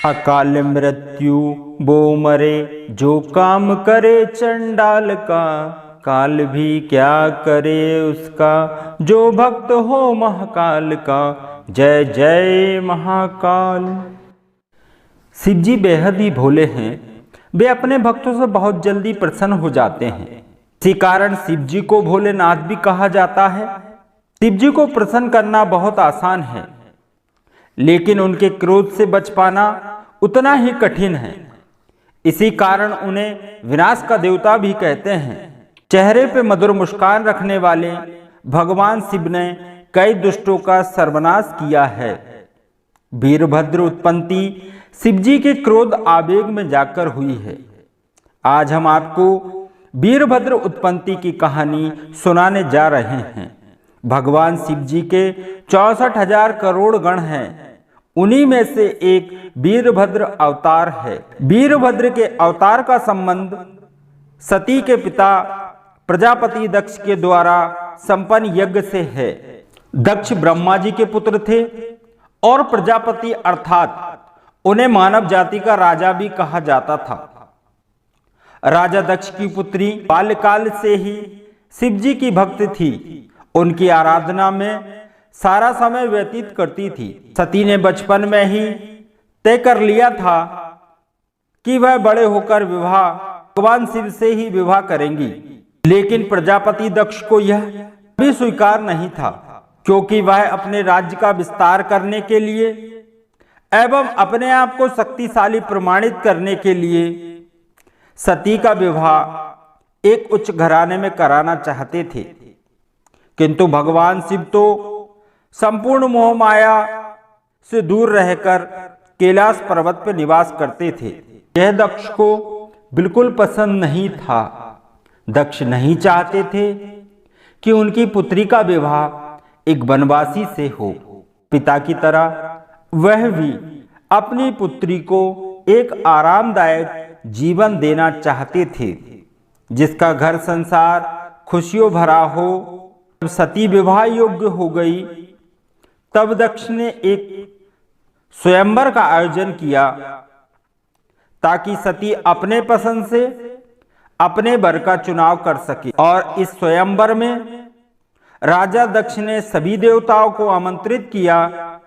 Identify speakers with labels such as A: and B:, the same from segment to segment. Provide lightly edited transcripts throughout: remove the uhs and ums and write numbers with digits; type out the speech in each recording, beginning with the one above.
A: अकाल मृत्यु वो मरे जो काम करे चंडाल का, काल भी क्या करे उसका जो भक्त हो महाकाल का। जय जय महाकाल। शिव जी बेहद ही भोले हैं, वे अपने भक्तों से बहुत जल्दी प्रसन्न हो जाते हैं। इसी कारण शिव जी को भोलेनाथ भी कहा जाता है। शिव जी को प्रसन्न करना बहुत आसान है, लेकिन उनके क्रोध से बच पाना उतना ही कठिन है। इसी कारण उन्हें विनाश का देवता भी कहते हैं। चेहरे पे मधुर मुस्कान रखने वाले भगवान शिव ने कई दुष्टों का सर्वनाश किया है। वीरभद्र उत्पत्ति शिव जी के क्रोध आवेग में जाकर हुई है। आज हम आपको वीरभद्र उत्पत्ति की कहानी सुनाने जा रहे हैं। भगवान शिव जी के 64,000 करोड़ गण हैं, उन्हीं में से एक वीरभद्र अवतार है। वीरभद्र के अवतार का संबंध सती के पिता प्रजापति दक्ष के द्वारा संपन्न यज्ञ से है। दक्ष ब्रह्मा जी के पुत्र थे और प्रजापति अर्थात उन्हें मानव जाति का राजा भी कहा जाता था। राजा दक्ष की पुत्री बाल्यकाल से ही शिव जी की भक्त थी। उनकी आराधना में सारा समय व्यतीत करती थी। सती ने बचपन में ही तय कर लिया था कि वह बड़े होकर विवाह भगवान शिव से ही विवाह करेंगी, लेकिन प्रजापति दक्ष को यह भी स्वीकार नहीं था, क्योंकि वह अपने राज्य का विस्तार करने के लिए एवं अपने आप को शक्तिशाली प्रमाणित करने के लिए सती का विवाह एक उच्च घराने में कराना चाहते थे। किंतु भगवान शिव तो संपूर्ण मोह माया से दूर रहकर कैलाश पर्वत पर निवास करते थे। यह दक्ष को बिल्कुल पसंद नहीं था। दक्ष नहीं चाहते थे कि उनकी पुत्री का विवाह एक वनवासी से हो। पिता की तरह वह भी अपनी पुत्री को एक आरामदायक जीवन देना चाहते थे, जिसका घर संसार खुशियों भरा हो। जब सती विवाह योग्य हो गई, तब दक्ष ने एक स्वयंवर का आयोजन किया ताकि सती अपने पसंद से अपने वर का चुनाव कर सके। और इस स्वयंवर में राजा दक्ष ने सभी देवताओं को आमंत्रित किया,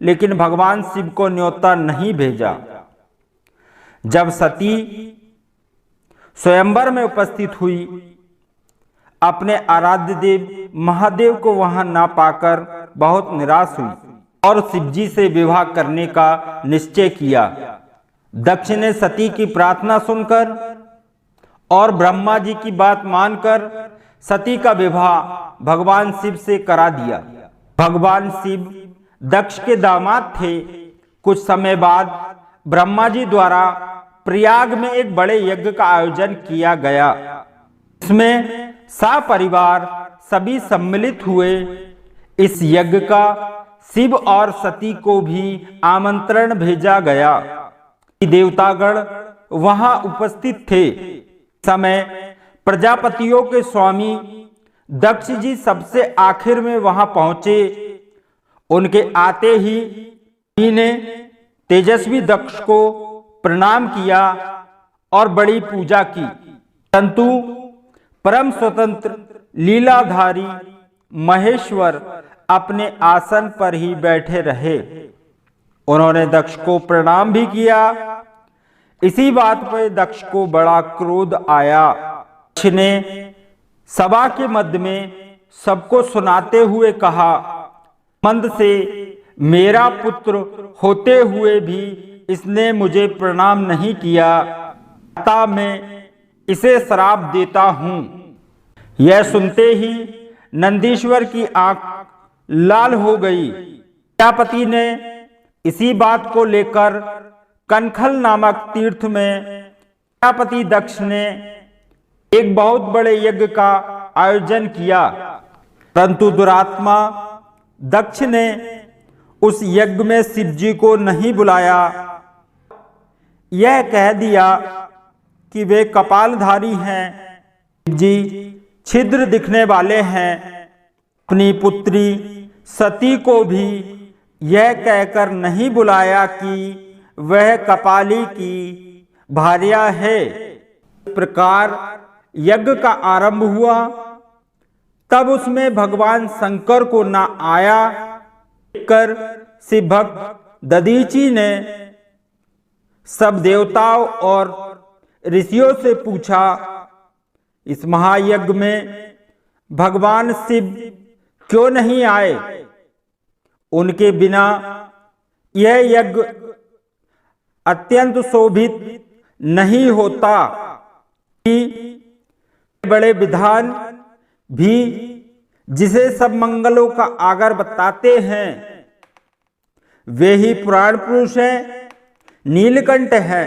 A: लेकिन भगवान शिव को न्योता नहीं भेजा। जब सती स्वयंवर में उपस्थित हुई, अपने आराध्य देव महादेव को वहां ना पाकर बहुत निराश हुई और शिव जी से विवाह करने का निश्चय किया। दक्ष ने सती की प्रार्थना सुनकर और ब्रह्मा जी की बात मानकर सती का विवाह भगवान शिव से करा दिया। भगवान शिव दक्ष के दामाद थे। कुछ समय बाद ब्रह्मा जी द्वारा प्रयाग में एक बड़े यज्ञ का आयोजन किया गया। इसमें सपरिवार सभी सम्मिलित हुए। इस यज्ञ का शिव और सती को भी आमंत्रण भेजा गया। देवतागण वहां उपस्थित थे। समय प्रजापतियों के स्वामी दक्ष जी सबसे आखिर में वहां पहुंचे। उनके आते ही ने तेजस्वी दक्ष को प्रणाम किया और बड़ी पूजा की, परंतु परम स्वतंत्र लीलाधारी महेश्वर अपने आसन पर ही बैठे रहे। उन्होंने दक्ष को प्रणाम भी किया। इसी बात पर दक्ष को बड़ा क्रोध आया। दक्ष ने सभा के मध्य में सबको सुनाते हुए कहा, मंद से मेरा पुत्र होते हुए भी इसने मुझे प्रणाम नहीं किया, अतः मैं इसे श्राप देता हूं। यह सुनते ही नंदीश्वर की आंख लाल हो गई। प्रजापति ने इसी बात को लेकर कनखल नामक तीर्थ में प्रजापति दक्ष ने एक बहुत बड़े यज्ञ का आयोजन किया, परंतु दुरात्मा दक्ष ने उस यज्ञ में शिव जी को नहीं बुलाया। यह कह दिया कि वे कपालधारी हैं, शिव जी छिद्र दिखने वाले हैं। अपनी पुत्री सती को भी यह कहकर नहीं बुलाया कि वह कपाली की भार्या है। इस प्रकार यज्ञ का आरंभ हुआ। तब उसमें भगवान शंकर को ना आया कर शिव भक्त दधीचि ने सब देवताओं और ऋषियों से पूछा, इस महायज्ञ में भगवान शिव क्यों नहीं आए? उनके बिना यह यज्ञ अत्यंत शोभित नहीं होता। बड़े विधान भी जिसे सब मंगलों का आगर बताते हैं, वे ही पुराण पुरुष हैं। नीलकंठ है,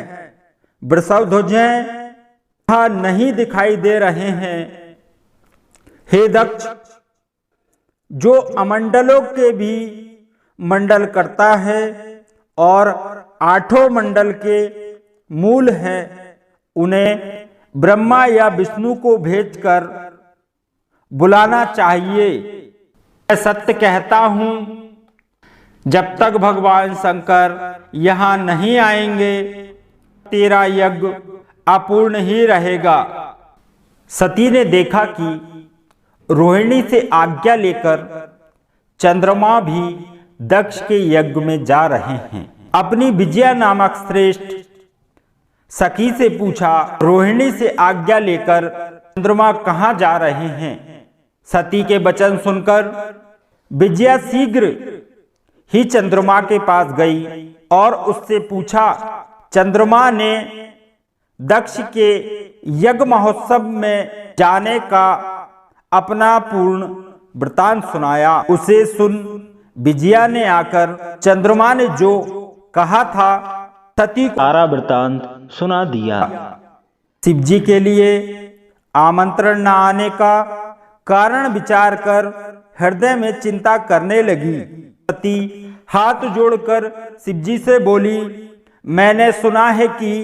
A: वृषभध्वज हैं, नहीं दिखाई दे रहे हैं। हे दक्ष, जो अमंडलों के भी मंडल करता है और आठों मंडल के मूल है, उन्हें ब्रह्मा या विष्णु को भेजकर बुलाना चाहिए। मैं सत्य कहता हूं, जब तक भगवान शंकर यहां नहीं आएंगे, तेरा यज्ञ अपूर्ण ही रहेगा। सती ने देखा कि रोहिणी से आज्ञा लेकर चंद्रमा भी दक्ष के यज्ञ में जा रहे हैं। अपनी विजया नामक श्रेष्ठ सखी से पूछा, रोहिणी से आज्ञा लेकर चंद्रमा कहाँ जा रहे हैं? सती के वचन सुनकर विजया शीघ्र ही चंद्रमा के पास गई और उससे पूछा। चंद्रमा ने दक्ष के यज्ञ महोत्सव में जाने का अपना पूर्ण वृतांत सुनाया। उसे सुन विजया ने आकर चंद्रमा ने जो कहा था सती को सारा वृतांत सुना दिया। शिवजी के लिए आमंत्रण न आने का कारण विचार कर हृदय में चिंता करने लगी। सती हाथ जोड़कर शिवजी से बोली, मैंने सुना है कि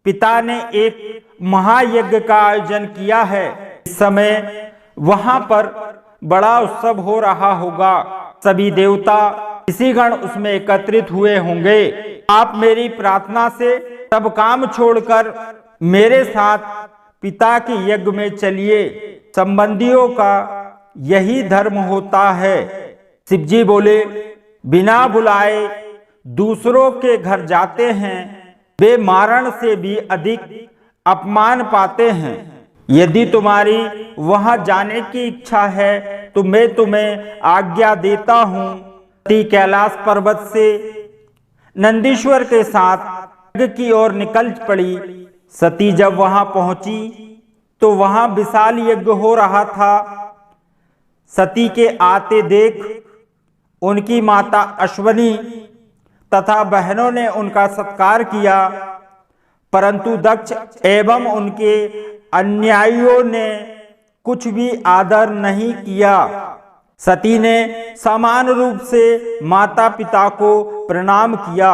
A: पिता ने एक महायज्ञ का आयोजन किया है। इस समय वहां पर बड़ा उत्सव हो रहा होगा। सभी देवता ऋषिगण उसमें एकत्रित हुए होंगे। आप मेरी प्रार्थना से सब काम छोड़कर मेरे साथ पिता के यज्ञ में चलिए। संबंधियों का यही धर्म होता है। शिवजी बोले, बिना बुलाए दूसरों के घर जाते हैं, वे मारण से भी अधिक अपमान पाते हैं। यदि तुम्हारी वहां जाने की इच्छा है तो मैं तुम्हें आज्ञा देता हूँ। सती कैलाश पर्वत से नंदीश्वर के साथ यज्ञ की ओर निकल पड़ी। सती जब वहां पहुंची तो वहां विशाल यज्ञ हो रहा था। सती के आते देख उनकी माता अश्वनी तथा बहनों ने उनका सत्कार किया, परंतु दक्ष एवं उनके अनुयायियों ने कुछ भी आदर नहीं किया। सती ने समान रूप से माता पिता को प्रणाम किया।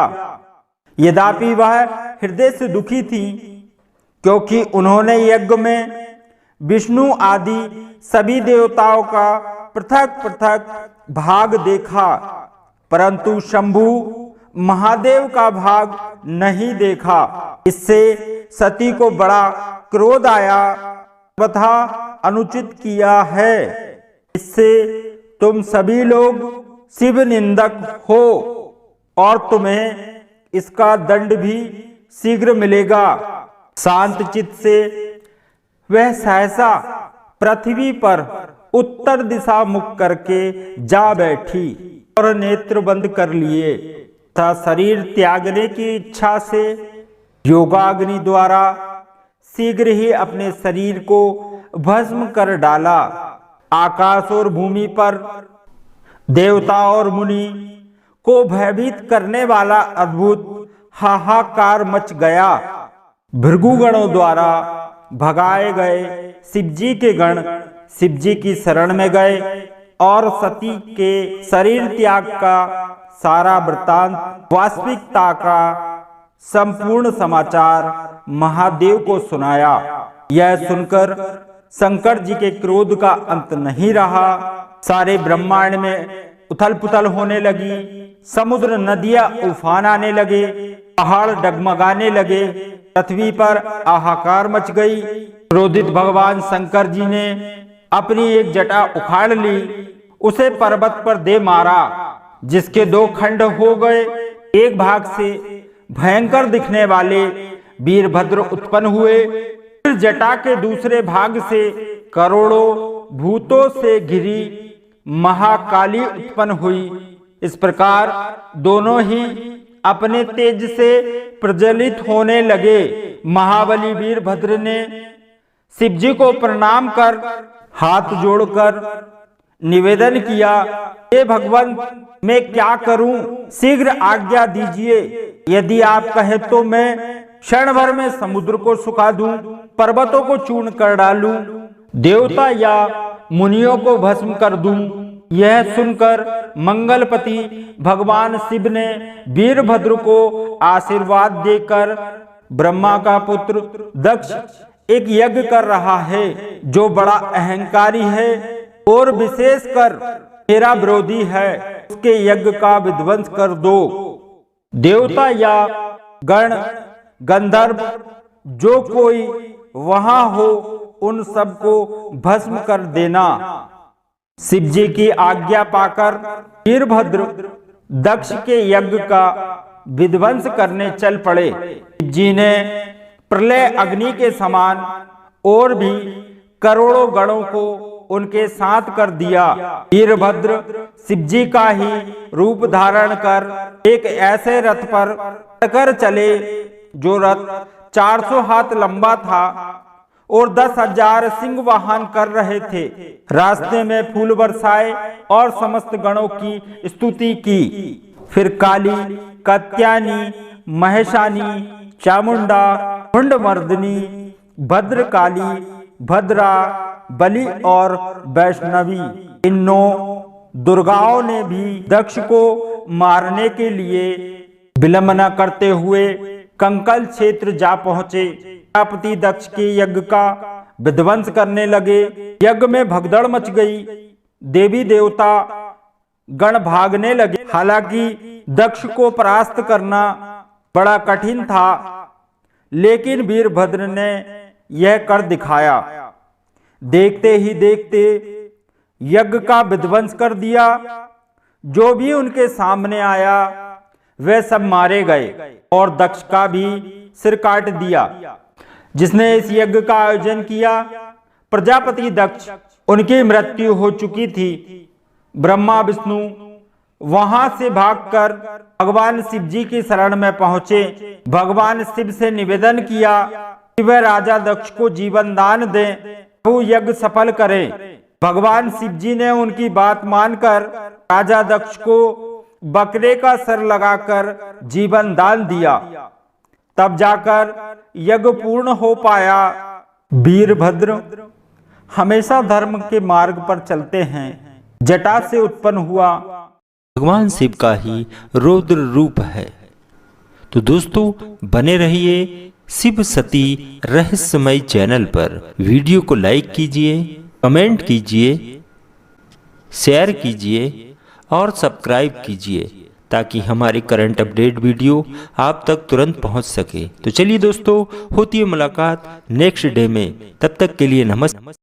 A: यद्यपि वह हृदय से दुखी थी, क्योंकि उन्होंने यज्ञ में विष्णु आदि सभी देवताओं का पृथक पृथक भाग देखा, परंतु शंभु महादेव का भाग नहीं देखा। इससे सती को बड़ा क्रोध आया तथा अनुचित किया है। इससे तुम सभी लोग शिव निंदक हो और तुम्हें इसका दंड भी शीघ्र मिलेगा। शांत चित्त से वह सहसा पृथ्वी पर उत्तर दिशा मुख करके जा बैठी और नेत्र बंद कर लिए तथा शरीर त्यागने की इच्छा से योगाग्नि द्वारा शीघ्र ही अपने शरीर को भस्म कर डाला। आकाश और भूमि पर देवता और मुनि को भयभीत करने वाला अद्भुत हाहाकार मच गया। भृगुगणों द्वारा भगाए गए शिवजी के गण शिवजी की शरण में गए और सती के शरीर त्याग का सारा वृतांत, वास्तविकता का संपूर्ण समाचार महादेव को सुनाया। यह सुनकर शंकर जी के क्रोध का अंत नहीं रहा। सारे ब्रह्मांड में उथल पुथल होने लगी। समुद्र नदियां उफान आने लगे। पहाड़ डगमगाने लगे, पृथ्वी पर हाहाकार मच गई। क्रोधित भगवान शंकर जी ने अपनी एक जटा उखाड़ ली, उसे पर्वत पर दे मारा, जिसके दो खंड हो गए। एक भाग से भयंकर दिखने वाले वीरभद्र उत्पन्न हुए, फिर जटा के दूसरे भाग से करोड़ों भूतों से घिरी महाकाली उत्पन्न हुई। इस प्रकार दोनों ही अपने तेज से प्रज्वलित होने लगे। महाबली वीरभद्र ने शिव जी को प्रणाम कर हाथ जोड़कर निवेदन किया, हे भगवान, मैं क्या करूं, शीघ्र आज्ञा दीजिए। यदि आप कहें तो मैं क्षण भर में समुद्र को सुखा दूं, पर्वतों को चूर्ण कर डालूं, देवता या मुनियों को भस्म कर दूं। यह सुनकर मंगलपति भगवान शिव ने वीरभद्र को आशीर्वाद देकर, ब्रह्मा का पुत्र दक्ष एक यज्ञ कर रहा है जो बड़ा अहंकारी है और विशेषकर मेरा विरोधी है, उसके यज्ञ का विध्वंस कर दो। देवता या गण गंधर्व जो कोई वहां हो, उन सबको भस्म कर देना। शिव जी की आज्ञा पाकर वीरभद्र दक्ष के यज्ञ का विध्वंस करने चल पड़े। शिव जी ने प्रलय अग्नि के समान और भी करोड़ों गणों को उनके साथ कर दिया। वीरभद्र शिव जी का ही रूप धारण कर एक ऐसे रथ पर कर चले जो रथ 400 हाथ लंबा था और 10,000 सिंह वाहन कर रहे थे। रास्ते में फूल बरसाए और समस्त गणों की स्तुति की। फिर काली, कात्यायनी, महेशानी, चामुंडा, मुंडमर्दिनी, भद्रकाली, भद्रा, बलि और वैष्णवी, इन 9 दुर्गाओं ने भी दक्ष को मारने के लिए विलंब न करते हुए कंकल क्षेत्र जा पहुंचे। प्रजापति दक्ष के यज्ञ का विध्वंस करने लगे। यज्ञ में भगदड़ मच गई, देवी देवता गण भागने लगे। हालांकि दक्ष को परास्त करना बड़ा कठिन था, लेकिन वीरभद्र ने यह कर दिखाया। देखते ही देखते यज्ञ का विध्वंस कर दिया। जो भी उनके सामने आया वे सब मारे गए और दक्ष का भी सिर काट दिया। जिसने इस यज्ञ का आयोजन किया, प्रजापति दक्ष, उनकी मृत्यु हो चुकी थी। ब्रह्मा विष्णु वहां से भागकर भगवान शिव जी की शरण में पहुंचे। भगवान शिव से निवेदन किया कि वह राजा दक्ष को जीवन दान दें, वो यज्ञ सफल करें। भगवान शिव जी ने उनकी बात मानकर राजा दक्ष को बकरे का सर लगाकर जीवन दान दिया। तब जाकर यज्ञ पूर्ण हो पाया। वीरभद्र हमेशा धर्म के मार्ग पर चलते हैं। जटा से उत्पन्न हुआ
B: भगवान शिव का ही रौद्र रूप है। तो दोस्तों बने रहिए शिव सती रहस्यमय चैनल पर। वीडियो को लाइक कीजिए, कमेंट कीजिए, शेयर कीजिए और सब्सक्राइब कीजिए ताकि हमारे करंट अपडेट वीडियो आप तक तुरंत पहुंच सके। तो चलिए दोस्तों, होती है मुलाकात नेक्स्ट डे में। तब तक के लिए नमस्ते।